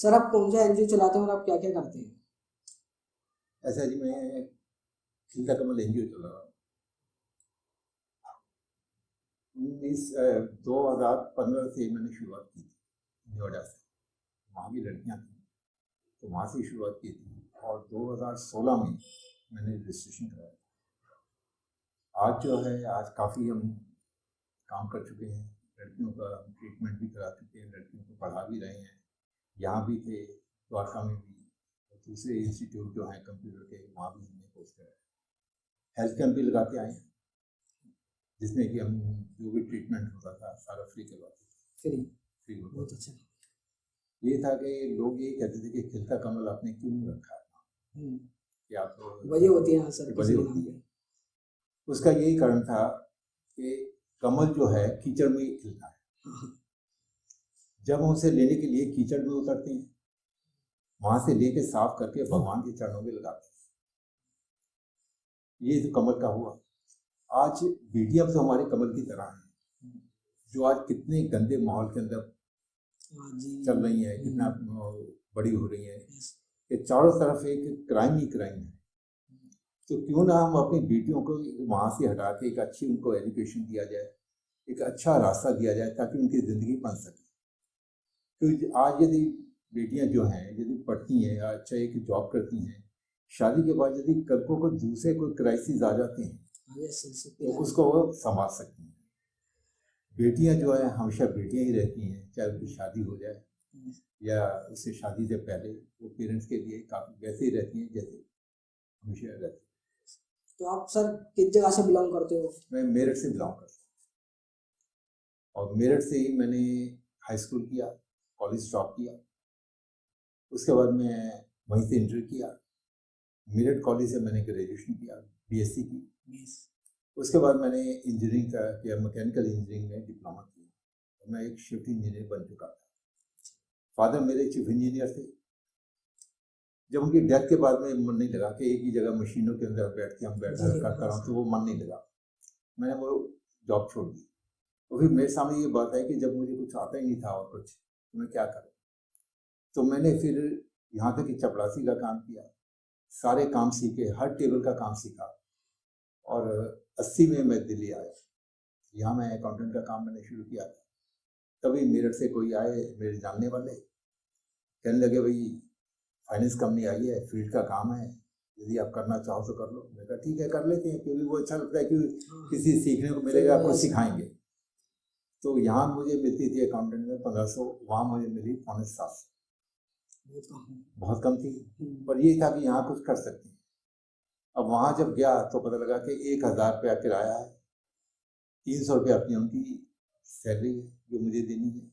Sir आप कौन सा एनजीओ चलाते हैं और आप क्या क्या करते हैं? ऐसा जी, मैं खिलता कमल एनजीओ चला रहा हूँ। 2015 से मैंने शुरुआत की थी नोएडा से। वहाँ भी लड़कियाँ थी तो वहाँ से शुरुआत की थी और 2016 में मैंने रजिस्ट्रेशन कराया। आज जो है, आज काफ़ी हम काम कर चुके हैं। लड़कियों का ट्रीटमेंट भी करा चुके हैं, लड़कियों को पढ़ा भी रहे हैं। यहाँ भी थे, द्वारका में भी, और दूसरे इंस्टीट्यूट जो हैं कंप्यूटर के, वहाँ भी हमने कोर्स कराया। हेल्थ कैंप भी लगा के आए हैं जिसमें कि हम जो भी ट्रीटमेंट होता था सारा फ्री करवाते थे। फ्री होता बहुत अच्छा। ये था कि लोग ये कहते थे कि खिलता कमल आपने क्यों नहीं रखा है, कि आप वजह होती है सर, वजह होती है। उसका यही कारण था कि कमल जो है कीचड़ में खिलता है। जब हम उसे लेने के लिए कीचड़ में उतरते हैं, वहां से लेके साफ करके भगवान के चरणों में लगाते हैं। ये तो कमल का हुआ। आज बेटियां तो हमारे कमल की तरह हैं, जो आज कितने गंदे माहौल के अंदर चल रही है, कितना बड़ी हो रही है कि चारों तरफ एक क्राइम ही क्राइम है। तो क्यों ना हम अपनी बेटियों को वहाँ से हटा के एक अच्छी उनको एजुकेशन दिया जाए, एक अच्छा रास्ता दिया जाए ताकि उनकी ज़िंदगी बन सके। तो आज यदि बेटियां जो हैं यदि पढ़ती हैं या अच्छा एक जॉब करती हैं, शादी के बाद यदि कल को कोई दूसरे कोई क्राइसिस आ जाते हैं तो उसको वो संभाल सकती हैं। बेटियां जो है हमेशा बेटियां ही रहती हैं, चाहे उनकी शादी हो जाए या उससे शादी से पहले वो पेरेंट्स के लिए काफ़ी वैसे ही रहती हैं जैसे हमेशा रहती हैं। तो आप सर किस जगह से बिलोंग करते हो? मैं मेरठ से बिलोंग करता हूँ और मेरठ से ही मैंने हाई स्कूल किया, कॉलेज स्टॉप किया। उसके बाद मैं वहीं से इंटर किया। मेरठ कॉलेज से मैंने ग्रेजुएशन किया, बीएससी की। उसके बाद मैंने इंजीनियरिंग का किया, मैकेनिकल इंजीनियरिंग में डिप्लोमा किया और मैं एक शिफ्ट इंजीनियर बन चुका था। फादर मेरे चीफ इंजीनियर थे। जब उनकी डेथ के बाद में मन नहीं लगा कि एक ही जगह मशीनों के अंदर बैठ के हम बैठा करता रहा, तो वो मन नहीं लगा, मैंने वो जॉब छोड़ दी। तो फिर मेरे सामने ये बात है कि जब मुझे कुछ आता ही नहीं था और कुछ, तो मैं क्या करूँ। तो मैंने फिर यहाँ तक कि चपरासी का काम किया, सारे काम सीखे, हर टेबल का काम सीखा और 80 में मैं दिल्ली आया। यहाँ मैं अकाउंटेंट का काम मैंने शुरू किया था। तभी मेरठ से कोई आए मेरे जानने वाले, कहने लगे भाई फाइनेंस कंपनी आई है, फील्ड का काम है, यदि आप करना चाहो तो कर लो। मैंने कहा ठीक है कर लेते हैं, क्योंकि वो अच्छा लगता है कि किसी सीखने को मिलेगा, आपको सिखाएंगे। तो यहाँ मुझे मिलती थी अकाउंटेंट में 1500, वहाँ मुझे मिली 750। बहुत कम थी, पर ये था कि यहाँ कुछ कर सकते हैं। अब वहाँ जब गया तो पता लगा कि 1000 रुपया किराया है, 300 रुपया अपनी उनकी सैलरी है जो मुझे देनी है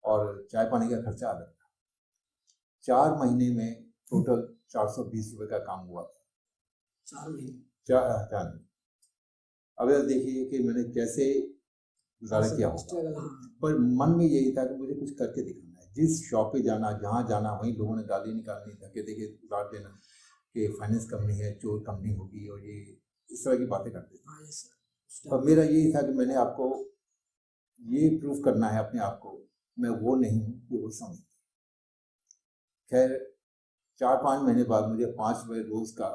और चाय पानी का खर्चा अलग था। 4 महीने में टोटल 420 रुपये का काम हुआ था। 4 महीने। अब देखिए कि मैंने कैसे गुजारा किया होगा, पर मन में यही था कि मुझे कुछ करके दिखाना है। जिस शॉप पे जाना, जहाँ जाना, वहीं लोगों ने गाली निकालनी, धक्के देके उतार देना कि फाइनेंस कंपनी है, चोर कंपनी होगी, और ये इस तरह की बातें करते थे। और मेरा यही था कि मैंने आपको ये प्रूफ करना है अपने आप को, मैं वो नहीं हूँ जो वो समझते। खैर 4-5 महीने बाद मुझे 5 रुपये रोज का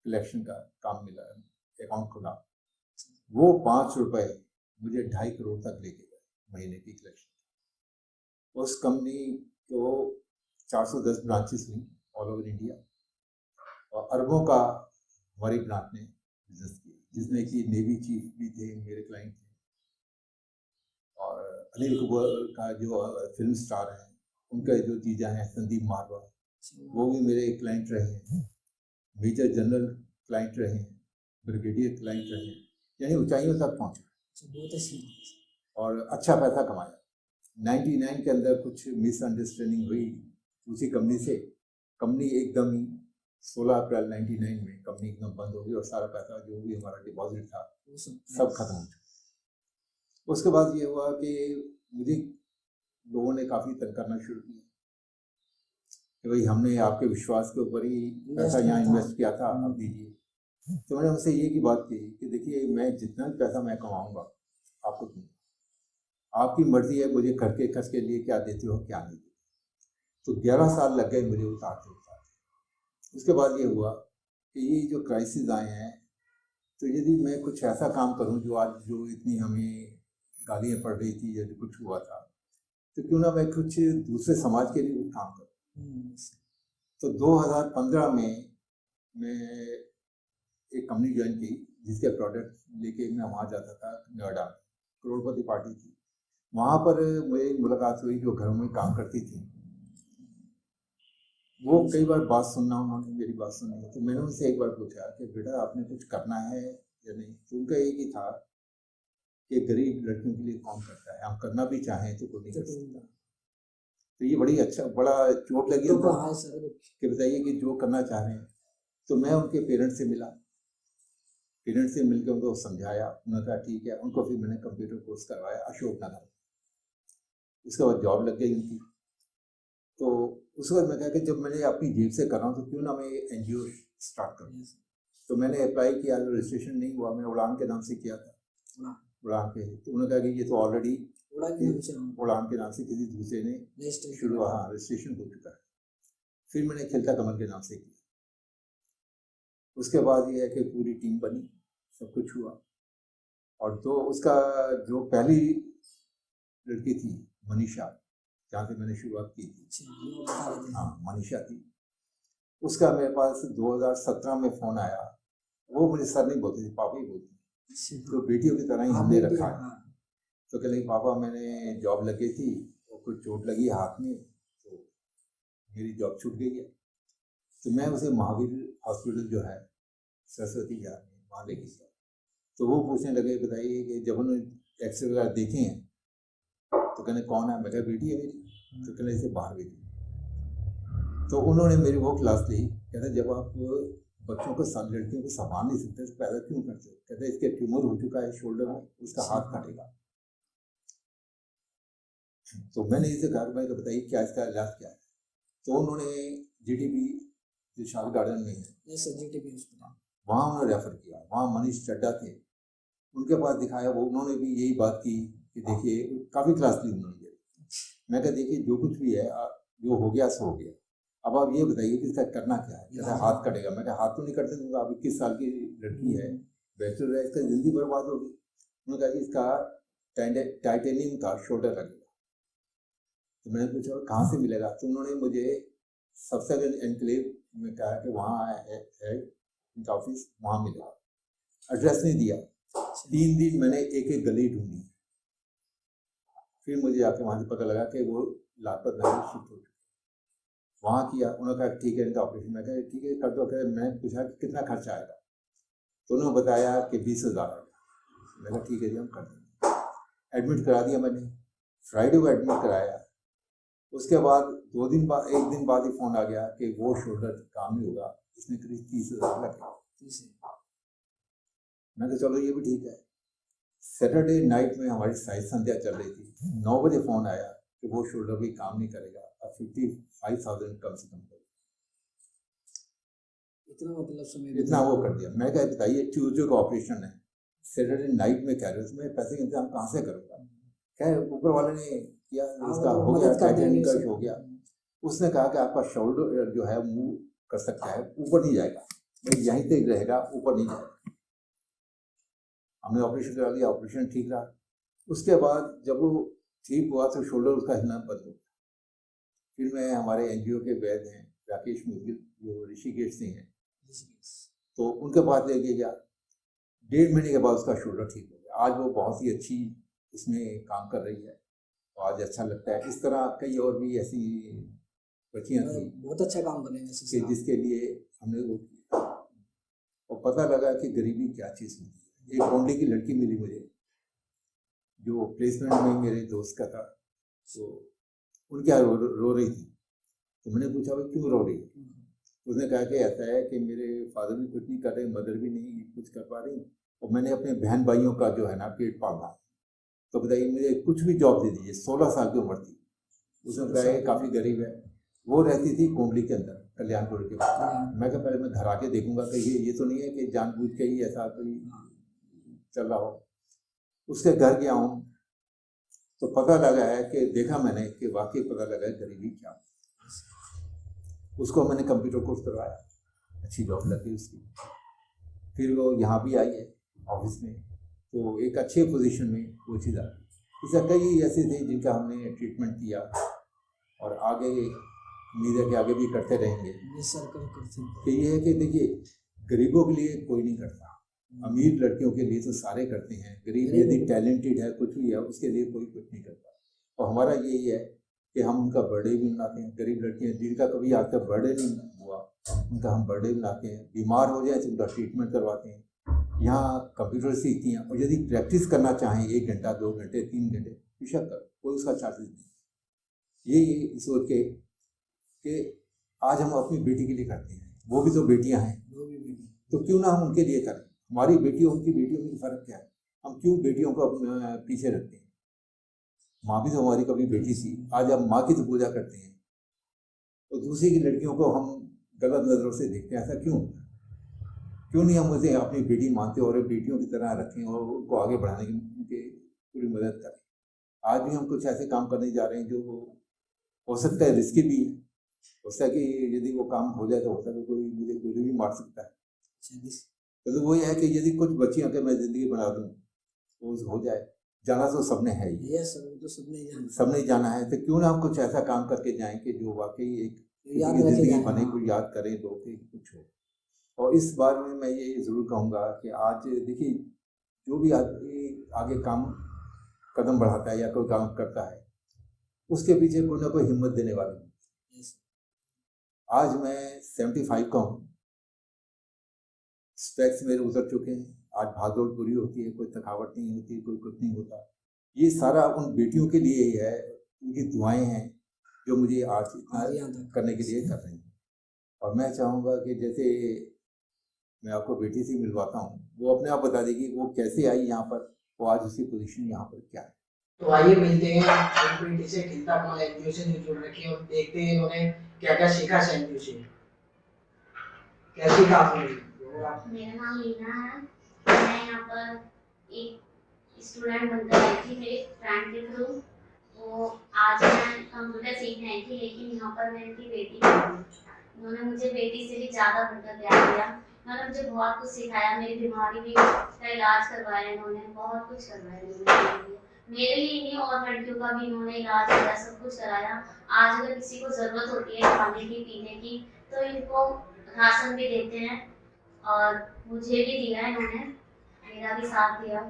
कलेक्शन का काम मिला, अकाउंट खुला। वो 5 रुपये मुझे 2.5 करोड़ तक लेके गए महीने की कलेक्शन। उस कंपनी को 410 ब्रांचेस हुई ऑल ओवर इंडिया और अरबों का हमारी ब्रांच ने बिजनेस किया, जिसमें कि नेवी चीफ भी थे मेरे क्लाइंट थे, और अनिल कपूर का जो फिल्म स्टार है उनका जो जीजा हैं संदीप मारवा, वो भी मेरे क्लाइंट रहे हैं। मेजर जनरल क्लाइंट रहे हैं, ब्रिगेडियर क्लाइंट रहे हैं, यानी ऊंचाइयों तक पहुंचा और अच्छा पैसा कमाया। 99 के अंदर कुछ मिसअंडरस्टैंडिंग हुई उसी कंपनी से, कंपनी एकदम ही 16 अप्रैल 99 में कंपनी एकदम बंद हो गई और सारा पैसा जो भी हमारा डिपॉजिट था सब खत्म हो चुका। उसके बाद ये हुआ कि मुझे लोगों ने काफ़ी तंग करना शुरू किया कि भाई हमने आपके विश्वास के ऊपर ही पैसा यहाँ इन्वेस्ट किया था, अब दीजिए। तो मैंने उनसे ये की बात की कि देखिए मैं जितना पैसा मैं कमाऊँगा आपको दूँगा, आपकी मर्जी है मुझे करके खर्च के लिए क्या देते हो क्या नहीं देते। तो 11 साल लग गए मुझे उतारते उतारते। उसके बाद ये हुआ कि ये जो क्राइसिस आए हैं, तो यदि मैं कुछ ऐसा काम करूं जो आज जो इतनी हमें गालियाँ पड़ रही थी या जो कुछ हुआ था, तो क्यों ना मैं कुछ दूसरे समाज के लिए कुछ काम करूं। तो 2015 में मैं एक कंपनी ज्वाइन की जिसके प्रोडक्ट लेके मैं वहाँ जाता था नोएडा, करोड़पति पार्टी थी। वहाँ पर मुझे मुलाकात हुई जो घरों में काम करती थी। वो कई बार बात सुनना, उन्होंने मेरी बात सुनी, तो मैंने उनसे एक बार पूछा कि बेटा आपने कुछ करना है या नहीं। तो उनका एक ही था कि गरीब लड़कियों के लिए कौन करता है, हम करना भी चाहें तो कोई नहीं कर सकता। तो ये बड़ा चोट लगी तो हाँ सर, कि बताइए कि जो करना चाह रहे हैं। तो मैं उनके पेरेंट्स से मिला, पेरेंट्स से मिलकर उनको समझाया, उन्होंने कहा ठीक है। उनको फिर मैंने कंप्यूटर कोर्स करवाया अशोक नगर। उसके बाद जॉब लग गई उनकी। तो उसके बाद मैं कहा कि जब मैंने अपनी जेब से कर रहा हूँ तो क्यों ना मैं एनजीओ स्टार्ट करूँ। तो मैंने अप्लाई किया, रजिस्ट्रेशन नहीं हुआ, मैंने उड़ान के नाम से किया था, उड़ान के। तो उन्होंने कहा कि ये तो ऑलरेडी उड़ान के नाम से किसी दूसरे ने शुरू, हाँ, रजिस्ट्रेशन हो चुका है। फिर मैंने खिलता कमल के नाम से किया। उसके बाद ये है कि पूरी टीम बनी, सब कुछ हुआ। और तो उसका जो पहली लड़की थी मनीषा, जहाँ से मैंने शुरुआत की थी, हाँ मनीषा थी, उसका मेरे पास 2017 में फ़ोन आया। वो मुझे सर नहीं बोलती थी, पापा ही बोलती, तो बेटियों की तरह ही हमने रखा है। तो कह रही पापा मैंने जॉब लगी थी और कुछ चोट लगी हाथ में, तो मेरी जॉब छूट गई है। तो मैं उसे महावीर हॉस्पिटल जो है सरस्वती बिहार में, वहाँ लेके गया। तो वो पूछने लगे बताइए कि जब उन्होंने एक्सरे वगैरह देखे हैं तो कहने कौन है, मैं कहा बेटी है मेरी। तो कहने इसे बाहर भेजिए। तो उन्होंने मेरी वो क्लास ली, कहते जब आप बच्चों को लड़कियों को संभाल नहीं सकते तो पैदा क्यों करते हो। कहते इसके ट्यूमर हो चुका है शोल्डर में, उसका हाथ कटेगा। तो मैंने इसे कहा मैं बताइए क्या इसका इलाज क्या है। तो उन्होंने जीटीबी जो शाल गार्डन में है वहाँ उन्होंने रेफर किया। वहाँ मनीष चड्डा थे, उनके पास दिखाया। वो उन्होंने भी यही बात की कि देखिए काफ़ी क्लास ली उन्होंने। मैं कहा देखिए जो कुछ भी है जो हो गया सो हो गया, अब आप ये बताइए कि इसका करना क्या है। कहता है हाथ कटेगा। मैं कहा हाथ तो नहीं कटने दूंगा, अभी 21 साल की लड़की है, बैचलर है, इसका जिंदगी बर्बाद होगी। उन्होंने कहा कि इसका टाइटेनियम का शोल्डर लगेगा। तो मैंने पूछा कहाँ से मिलेगा। तो उन्होंने मुझे सबसे एनक्लेव में कहा कि वहाँ है इनका ऑफिस, वहाँ मिलेगा। एड्रेस नहीं दिया। 3 दिन मैंने एक एक गली ढूंढी, फिर मुझे आके वहाँ से पता लगा कि वो लाजपत नगर शिफ्ट हो चुके। वहाँ किया, उन्होंने कहा ठीक है इनका ऑपरेशन। मैं कहा ठीक है कर दो। मैंने पूछा कि कितना खर्चा आएगा, तो उन्होंने बताया कि 20,000 आएगा। मैं कहा ठीक है जी हम कर देंगे। एडमिट करा दिया मैंने, फ्राइडे को एडमिट कराया। उसके बाद 2 दिन बाद, 1 दिन बाद ही फ़ोन आ गया कि वो शोल्डर काम नहीं होगा, इसमें करीब 30,000 लगेगा। मैं कहा चलो ये भी ठीक है। सैटरडे नाइट में हमारी साइज संध्या चल रही थी, 9 बजे फ़ोन आया कि वो शोल्डर भी काम नहीं करेगा, अब 55,000 कम से कम करेगा। इतना मतलब समय इतना वो कर दिया। मैं कहा बताइए ट्यूजडे का ऑपरेशन है, सैटरडे नाइट में कह रहे हो, उसमें पैसे का इंतजाम कहाँ से करूँगा। खैर ऊपर वाले ने किया, उसका हो गया, टाइटेनियम का हो गया। उसने कहा कि आपका शोल्डर जो है मूव कर सकता है, ऊपर नहीं जाएगा, यहीं तक रहेगा, ऊपर नहीं जाएगा। हमने ऑपरेशन करा लिया, ऑपरेशन ठीक रहा। उसके बाद जब वो ठीक हुआ तो शोल्डर उसका हिलना बंद हो गया। फिर मैं हमारे एनजीओ के वैद्य हैं राकेश मुदगिल, जो ऋषिकेश से हैं, तो उनके पास लेके गया। 1.5 महीने के बाद उसका शोल्डर ठीक हो गया। आज वो बहुत ही अच्छी इसमें काम कर रही है, तो आज अच्छा लगता है। इस तरह कई और भी ऐसी बच्चियाँ थी, बहुत अच्छा काम कर रहे हैं, जिसके लिए हमने वो किया और पता लगा कि गरीबी क्या चीज़ होती है। एक गोंडे की लड़की मिली मुझे, जो प्लेसमेंट में मेरे दोस्त का था, तो उनके यहाँ रो रही थी। तो मैंने पूछा भाई क्यों रो रही है। उसने कहा कि ऐसा है कि मेरे फादर भी कुछ नहीं कर रहे, मदर भी नहीं कुछ कर पा रही, और मैंने अपने बहन भाइयों का जो है ना पेट पालना, तो बताइए मुझे कुछ भी जॉब दे दीजिए। 16 साल की उम्र थी। उसने कहा काफ़ी गरीब है। वो रहती थी कोंडली के अंदर, कल्याणपुर के पास। मैं कहा पहले मैं घर आके देखूंगा कि ये तो नहीं है कि जानबूझ के ही ऐसा कोई चल रहा हो। उसके घर गया हूँ तो पता लगा है कि देखा मैंने कि वाकई पता लगा है गरीबी क्या। उसको मैंने कंप्यूटर कोर्स करवाया, अच्छी जॉब लगी उसकी। फिर वो यहाँ भी आई है ऑफिस में, तो एक अच्छे पोजीशन में वो चीज़ आई। इससे कई ऐसे थे जिनका हमने ट्रीटमेंट किया और आगे उम्मीद है कि आगे भी करते रहेंगे। ये सर्कल करते हैं। कि ये है कि देखिए, गरीबों के लिए कोई नहीं करता, अमीर लड़कियों के लिए तो सारे करते हैं। गरीब यदि टैलेंटेड है, कुछ भी है, उसके लिए कोई कुछ नहीं करता। और हमारा यही है कि हम उनका बर्थडे भी मनाते हैं। गरीब लड़कियां जिनका कभी आज तक बर्थडे नहीं हुआ, उनका हम बर्थडे मनाते हैं। बीमार हो जाए तो उनका ट्रीटमेंट करवाते हैं। यहाँ कंप्यूटर सीखती हैं, और यदि प्रैक्टिस करना चाहें 1 घंटा 2 घंटे 3 घंटे बेशक करो, कोई उसका चार्जेस नहीं। ये सोच के कि आज हम अपनी बेटी के लिए करते हैं, वो भी तो बेटियां हैं, तो क्यों ना हम उनके लिए करें। हमारी बेटियों उनकी बेटियों में फ़र्क क्या है? हम क्यों बेटियों को पीछे रखते हैं? माँ भी तो हमारी कभी बेटी थी। आज हम माँ की तो पूजा करते हैं, तो दूसरी की लड़कियों को हम गलत नज़रों से देखते हैं। ऐसा क्यों? क्यों नहीं हम उसे अपनी बेटी मानते और बेटियों की तरह रखें और उनको आगे बढ़ाने की उनकी पूरी मदद करें। आज भी हम कुछ ऐसे काम करने जा रहे हैं जो हो सकता है रिस्की भी है। हो सकता है कि यदि वो काम हो जाए तो हो सकता है कोई मुझे गोली भी मार सकता है। तो वही है कि यदि कुछ बच्चियां के मैं ज़िंदगी बना दूँ, वो हो जाए। जाना तो सबने है ही, यस सर, वो तो सबने जाना है, तो क्यों ना हम कुछ ऐसा काम करके जाएं कि जो वाकई एक याद ज़िंदगी रखेगा। बने, कोई याद करें लोग कि कुछ हो। और इस बार में मैं ये ज़रूर कहूँगा कि आज देखिए, जो भी आदमी आगे काम कदम बढ़ाता है या कोई काम करता है, उसके पीछे कोई ना कोई हिम्मत देने वाला है। आज मैं 75 का हूँ, स्ट्रेस मेरे उतर चुके हैं। आज भागदौड़ पूरी होती है, कोई थकावट नहीं होती, कोई कुछ नहीं होता। ये सारा उन बेटियों के लिए ही है, उनकी दुआएं हैं जो मुझे आज इतना करने के लिए कर रही हैं। और मैं चाहूँगा कि जैसे मैं आपको बेटी से मिलवाता हूँ, वो अपने आप बता देगी वो कैसे आई यहाँ पर, वो आज उसकी पोजीशन यहाँ पर क्या है। तो आइए मिलते हैं एक बेटी से, खिलता कौन एनजीओ से जो जुड़ रखी है, और देखते हैं इन्होंने क्या क्या सीखा है एनजीओ से। क्या सीखा आपने? मेरा नाम लीना है। मैं यहाँ पर एक स्टूडेंट बनकर आई थी मेरे फ्रेंड के थ्रू। तो आज मैं कंप्यूटर सीखने आई थी, लेकिन यहाँ पर मैं इनकी बेटी थी। उन्होंने मुझे बेटी से भी ज़्यादा बढ़कर प्यार दिया। उन्होंने मुझे बहुत कुछ सिखाया, मेरी बीमारी भी का इलाज करवाया इन्होंने, बहुत कुछ करवाया इन्होंने मेरे लिए नहीं, और लड़कियों का भी इन्होंने इलाज कराया, सब कुछ कराया। आज अगर किसी को ज़रूरत होती है खाने की पीने की, तो इनको राशन भी देते हैं, और मुझे भी दिया है इन्होंने, मेरा भी साथ दिया।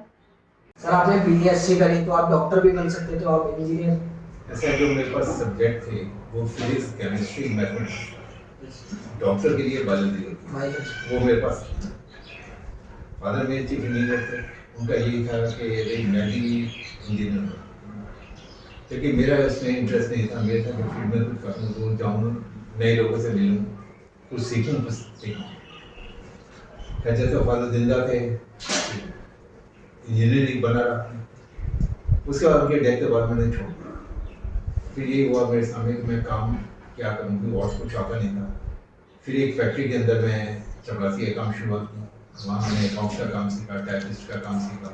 सर आपने बीएससी करी तो आप डॉक्टर भी बन सकते थे, आप इंजीनियर। ऐसा जो मेरे पास सब्जेक्ट थे वो फिजिक्स, केमिस्ट्री, मैथमेटिक्स। डॉक्टर के लिए बायोलॉजी वो मेरे पास। फादर मेरे चीफ इंजीनियर थे, उनका यही था कि मैं भी इंजीनियर हूँ, क्योंकि मेरा इसमें इंटरेस्ट नहीं था। मेरा था कि फील्ड में कुछ करूँ, दूर जाऊँ, नए लोगों से मिलूँ, कुछ सीखूँ, कुछ सीखूँ। जैसे तो फादर जिंदा थे, इंजीनियरिंग बना रहा। उसके बाद उनके डेथ के बाद मैंने छोड़ दिया। फिर ये हुआ मेरे सामने कि मैं काम क्या करूँ, कोई और कुछ आता नहीं था। फिर एक फैक्ट्री के अंदर मैं चपरासी का काम शुरुआत किया। वहाँ मैंने अकाउंट्स का काम सीखा, टाइपिस्ट का काम सीखा।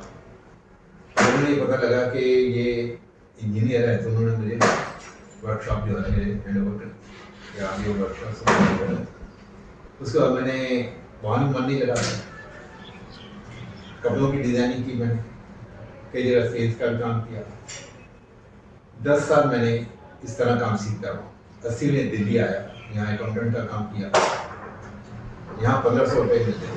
तो मुझे पता लगा कि ये इंजीनियर है, तो उन्होंने मुझे वर्कशॉप जो है मेरे हैंड ओवर कर दिया, आगे वर्कशॉप। उसके बाद मैंने वहाँ भी मन नहीं लगा, कपड़ों की डिज़ाइनिंग की मैंने, कई जगह सेल्स का काम किया। 10 साल मैंने इस तरह काम सीखता रहा। 80 में दिल्ली आया, यहाँ अकाउंटेंट का काम किया। यहाँ 1500 रुपये मिलते थे।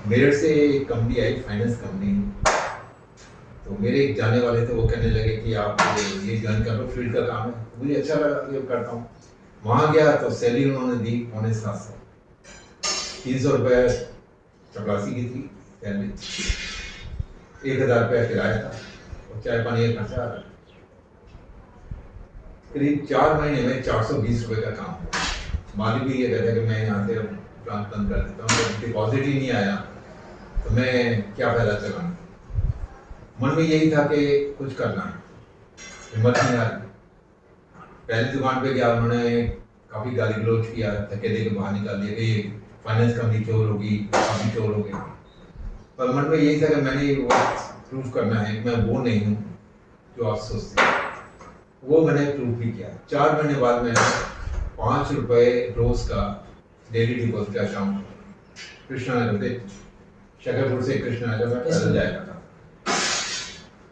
मेरठ से एक कंपनी आई, फाइनेंस कंपनी, तो मेरे एक जाने वाले थे, वो कहने लगे कि आप ये ज्वाइन कर लो, फील्ड का काम है। मुझे अच्छा लगा, ये करता हूँ। वहाँ गया तो सैलरी उन्होंने दी 750, 300 रुपये चपरासी की थी सैलरी, 1000 रुपया किराया था, और चाय पानी का खर्चा। करीब 4 महीने में 420 रुपये का काम हुआ। मालिक भी ये कहता कि मैं यहाँ से प्लांट बंद कर देता हूँ, जब डिपॉजिट ही नहीं आया तो मैं क्या फायदा चलाना। मन में यही था कि कुछ करना है, हिम्मत नहीं आ रही। पहली दुकान पे गया, उन्होंने काफ़ी गाली गलौज किया, धक्के दे के बाहर निकाल दिया कि फाइनेंस कंपनी चोर होगी, आप भी चोर होगे। पर मन में यही था कि मैंने वो प्रूव करना है, मैं वो नहीं हूँ जो आप सोचते हैं। वो मैंने प्रूव भी किया। 4 महीने बाद मैंने 5 रुपए रोज का daily deposit account Krishna Nagar से, शकरपुर से कृष्णा नगर में पैदल जाया था,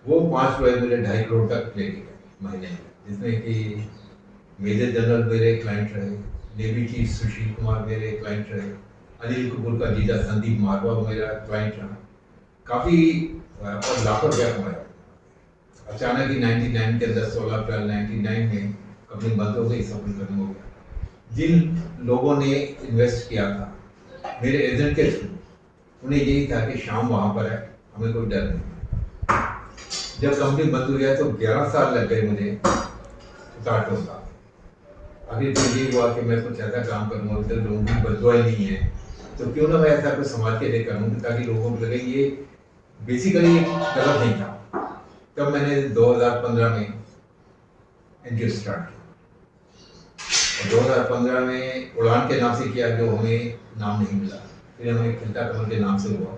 वो 5 रुपए मुझे 2.5 करोड़ तक ले गए महीने में, जिसमें कि मेजर जनरल मेरे क्लाइंट रहे, नेवी चीफ सुशील कुमार मेरे क्लाइंट रहे, अनिल कपूर का जीजा संदीप मारवा मेरा क्लाइंट रहा, काफ़ी और लाखों रुपया कमाया। अचानक ही 99 के अंदर 16 अप्रैल 99 में कंपनी बंद हो गई, सब कुछ खत्म हो गया। जिन लोगों ने इन्वेस्ट किया था मेरे एजेंट के थ्रू, उन्हें यही था कि शाम वहाँ पर है, हमें कोई डर नहीं। जब कंपनी बंद हुई है तो 11 साल लग गए मुझे उतार होगा। अभी तो ये हुआ कि मैं कुछ ऐसा काम करूँगा उधर लोगों की बददुआ नहीं है, तो क्यों ना मैं ऐसा कुछ समाज के लिए करूँ ताकि लोगों को लगे ये बेसिकली गलत नहीं था। तब मैंने 2015 में एनजीओ स्टार्ट किया, और 2015 में उड़ान के नाम से किया, जो हमें नाम नहीं मिला, फिर हमें खिलता कमल के नाम से हुआ,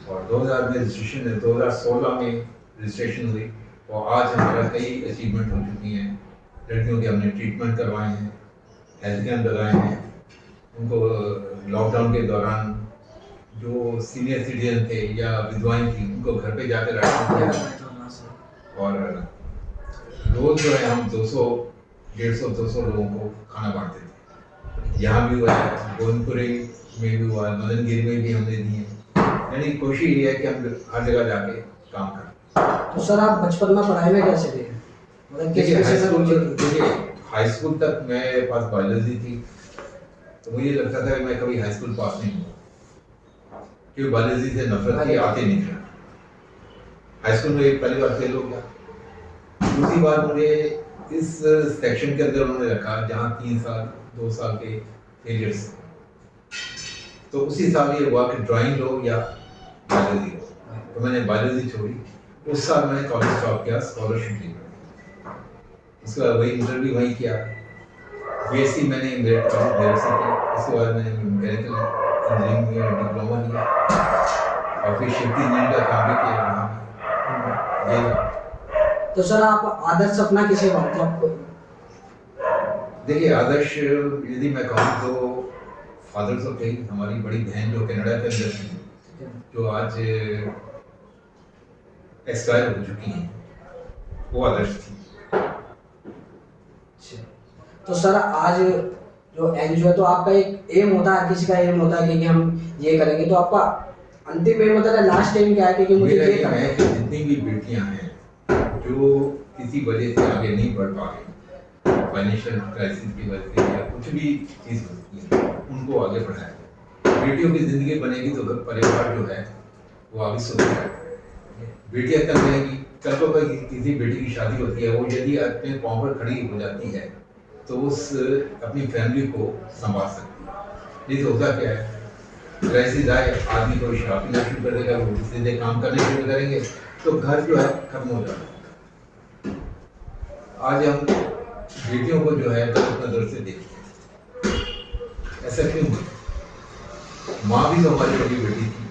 और 2000 में रजिस्ट्रेशन, 2016 में रजिस्ट्रेशन हुई, और आज हमारा कई अचीवमेंट हो चुकी हैं। लड़कियों के हमने ट्रीटमेंट करवाए हैं, हेल्थ कैंप लगाए हैं, उनको लॉकडाउन के दौरान जो सीनियर सिटीजन थे या विधवाएं थी उनको घर पे जाकर रखा था, और रोज जो है हम 200, 150, 200 लोगों को खाना बांटते थे। यहाँ भी हुआ है, गोविंदपुरी में भी हुआ है, मदनगिरी में भी हमने दिए। यानी कोशिश ये है कि हम हर जगह जाके काम करें। तो सर आप बचपन में पढ़ाई में कैसे थे? मतलब देखिए हाई स्कूल तक मेरे पास बायोलॉजी थी, तो मुझे लगता था कि मैं कभी हाई स्कूल पास नहीं हुआ, क्योंकि बायोलॉजी से नफरत थी, आते नहीं थे। हाई स्कूल में पहली बार फेल हो गया, दूसरी बार मुझे इस सेक्शन के अंदर उन्होंने रखा जहाँ 3 साल 2 साल के फेलियर्स, तो उसी साल ये हुआ कि ड्राइंग लो या बायोलॉजी लो, तो मैंने बायोलॉजी छोड़ी। उस साल मैंने कॉलेज ड्रॉप किया, स्कॉलरशिप ली, उसके बाद वही इंटरव्यू वहीं किया, बीएससी मैंने मेरिट से की, उसके बाद मैंने मैकेनिकल इंजीनियरिंग में डिप्लोमा लिया, और फिर शिफ्टिंग इंजीनियरिंग का काम भी किया ये। तो सर आप आदर्श अपना किसे मानते हैं आपको? देखिए आदर्श यदि मैं कहूँ तो फादर तो थे, हमारी बड़ी बहन जो कनाडा के अंदर थी, जो आज एक्सपायर हो चुकी हैं, वो आदर्श थी। तो सर आज जो एनजीओ है, तो आपका एक एम होता है, किसी का एम होता है कि हम ये करेंगे, तो आपका अंतिम एम होता है, लास्ट एम क्या है कि मुझे ये करना है? जितनी भी बेटियां हैं जो किसी वजह से आगे नहीं बढ़ पा रही, फाइनेंशियल क्राइसिस की वजह से या कुछ भी चीज़ होती है, उनको आगे बढ़ाया। बेटियों की जिंदगी बनेगी तो परिवार जो है वो आगे सुधरेगा। बेटियां तब रहेगी, कल को कोई किसी बेटी की शादी होती है, वो यदि अपने पाँव पर खड़ी हो जाती है तो उस अपनी फैमिली को संभाल सकती है। नहीं तो होता क्या है, क्राइसिस आए, आदमी को शराब पीना शुरू कर देगा, वो सीधे काम करने शुरू करेंगे, तो घर जो है खत्म हो जाता है। आज हम बेटियों को जो है गलत नजर से देखते हैं, ऐसा क्यों है? माँ भी तो हमारी बड़ी बेटी थी,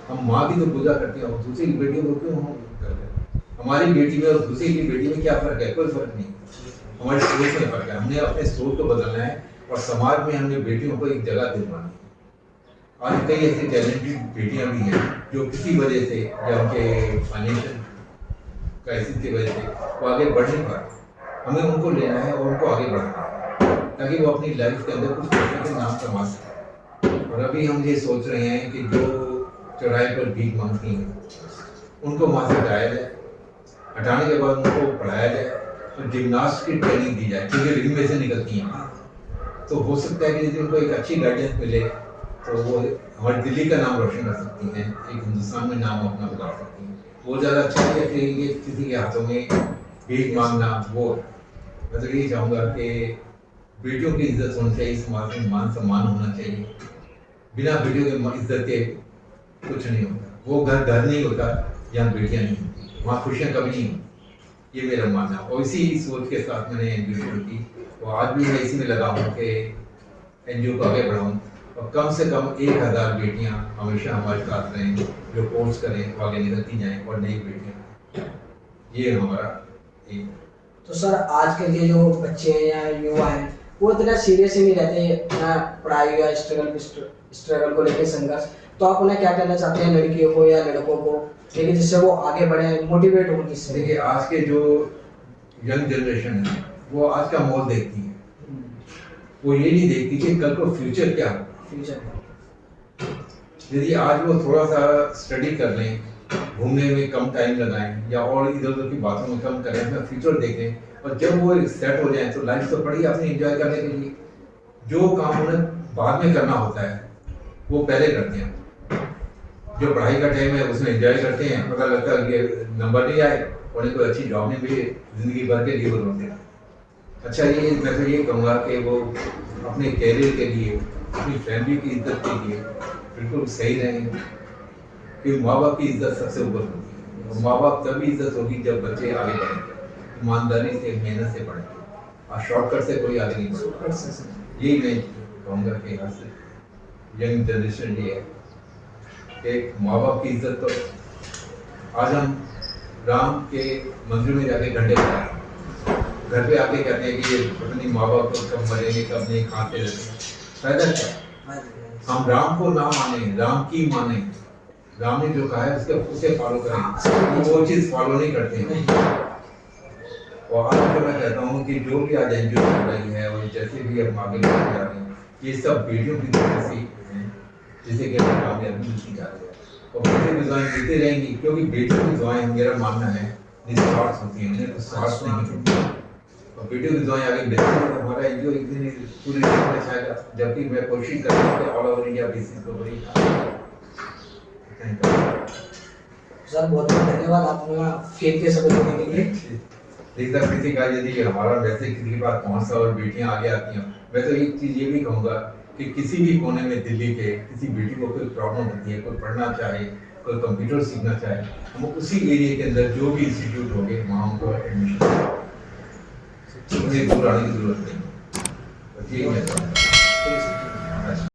हम माँ की तो पूजा करते हैं, और दूसरी की बेटियों को क्यों हम कर रहे हैं? हमारी बेटी में और दूसरी की बेटी में क्या फर्क है? कोई फर्क नहीं, हमारी सोच में फर्क है। हमने अपने सोच को बदलना है, और समाज में हमने बेटियों को एक जगह दिलवानी है। आज कई ऐसी टैलेंटेड बेटियां भी हैं जो किसी वजह से या उनके फाइनेंशियल क्राइसिस की वजह से वो आगे बढ़ नहीं पा रहे। हमें उनको लेना है और उनको आगे बढ़ाना है, ताकि वो अपनी लाइफ के अंदर कुछ पैसे के नाम कमा सकें। और अभी हम ये सोच रहे हैं कि जो चौराहे पर भीख मांगती हैं उनको वहाँ से हटाया जाए, हटाने के बाद उनको पढ़ाया जाए, तो जिम्नास्ट की ट्रेनिंग दी जाए, क्योंकि रिंग में से निकलती हैं, तो हो सकता है कि यदि उनको एक अच्छी गाइडेंस मिले तो वो हमारी दिल्ली का नाम रोशन कर सकती हैं, एक हिंदुस्तान में नाम अपना बना सकती हैं। वो ज़्यादा अच्छा है कि ये किसी के हाथों में भीख मांगना। वो मैं तो यही चाहूँगा कि बेटियों की इज्जत होनी चाहिए, समाज में मान सम्मान होना चाहिए। बिना बेटियों के इज्जत के कुछ नहीं होता। वो घर नहीं होता जहाँ बेटियाँ नहीं होती, वहाँ खुशियाँ कभी नहीं होती। ये मेरा मानना है, और इसी सोच के साथ मैंने एनजीओ शुरू की, और आज भी मैं इसी में लगा हूँ कि एनजीओ को आगे बढ़ाऊँ, और कम से कम 1000 बेटियां हमेशा हमारे साथ रहें, जो कोर्स करें, आगे निकलती जाएं, और नई बेटियां। ये हमारा एक तो सर आजकल के जो बच्चे हैं या युवा हैं वो इतना सीरियस ही नहीं रहते ना पढ़ाई या स्ट्रगल को लेकर संघर्ष, तो आप उन्हें क्या कहना चाहते हैं लड़कियों को या लड़कों को, लेकिन जिससे वो आगे बढ़े, मोटिवेट हो जिससे? देखिए आज के जो यंग जनरेशन है वो आज का माहौल देखती है, वो ये नहीं देखती कि कल को फ्यूचर क्या हो। फ्यूचर यदि आज वो थोड़ा सा स्टडी कर लें, घूमने में कम टाइम लगाएं या और इधर उधर की बातों में कम करें, अपना फ्यूचर देखें, और जब वो सेट हो जाए तो लाइफ तो पड़ी अपनी एंजॉय करने के लिए। जो काम उन्हें बाद में करना होता है वो पहले करते हैं। जो पढ़ाई का टाइम है उसमें एंजॉय करते हैं, पता लगता है कि नंबर नहीं आए, उन्हें कोई अच्छी जॉब नहीं मिली, जिंदगी भर के लिए वो रोते हैं। अच्छा, ये मैं तो ये कहूँगा कि वो अपने कैरियर के लिए, अपनी फैमिली की इज्जत के लिए बिल्कुल सही रहें, कि माँ बाप की इज्जत सबसे ऊपर होती है। माँ बाप तभी इज्जत होगी जब बच्चे आगे बढ़ेंगे, ईमानदारी से, मेहनत से पढ़ेंगे, और शॉर्टकट से कोई आगे नहीं बढ़ेगा। यही मैं कहूँगा कि यंग जनरेशन ये है कि माँ बाप की इज्जत। तो आज हम राम के मंदिर में जाके घंटे लगाए, घर पे आके कहते हैं कि ये पता नहीं माँ बाप को कब मरेंगे कब नहीं, खाते रहते हैं, फायदा क्या? हम राम को ना माने, राम की माने, राम ने जो कहा है उसे फॉलो करें, वो चीज़ फॉलो नहीं करते हैं। और आज जो मैं कहता हूँ कि जो भी आज एनजीओ चल रही है और जैसे भी हम आगे बढ़ते जा रहे हैं, ये सब बेटियों की तरफ से हैं, जिसे कि कामयाबी मिलती जा रही है, और बेटियों की दुआएं मिलती रहेंगी, क्योंकि बेटियों की दुआएं मेरा मानना है निस्वार्थ होती हैं, उन्हें स्वार्थ नहीं होती, और बेटियों की दुआएं आगे मिलती हैं तो हमारा एनजीओ एक दिन पूरी दुनिया में छाएगा। जबकि मैं कोशिश कर रहा हूँ कि ऑल ओवर इंडिया बेसिस को बड़ी सर बहुत बहुत धन्यवाद आपने खेल के समय देने के लिए। किसी का यदि हमारा वैसे किसी के पास 500 और बेटियां आगे आती हैं, मैं तो एक चीज़ ये भी कहूँगा कि किसी भी कोने में दिल्ली के किसी बेटी को कोई प्रॉब्लम होती है, कोई पढ़ना चाहे, कोई कंप्यूटर सीखना चाहे, हम उसी एरिया के अंदर जो भी इंस्टीट्यूट होंगे वहाँ उनको एडमिशन दूर आने की जरूरत नहीं।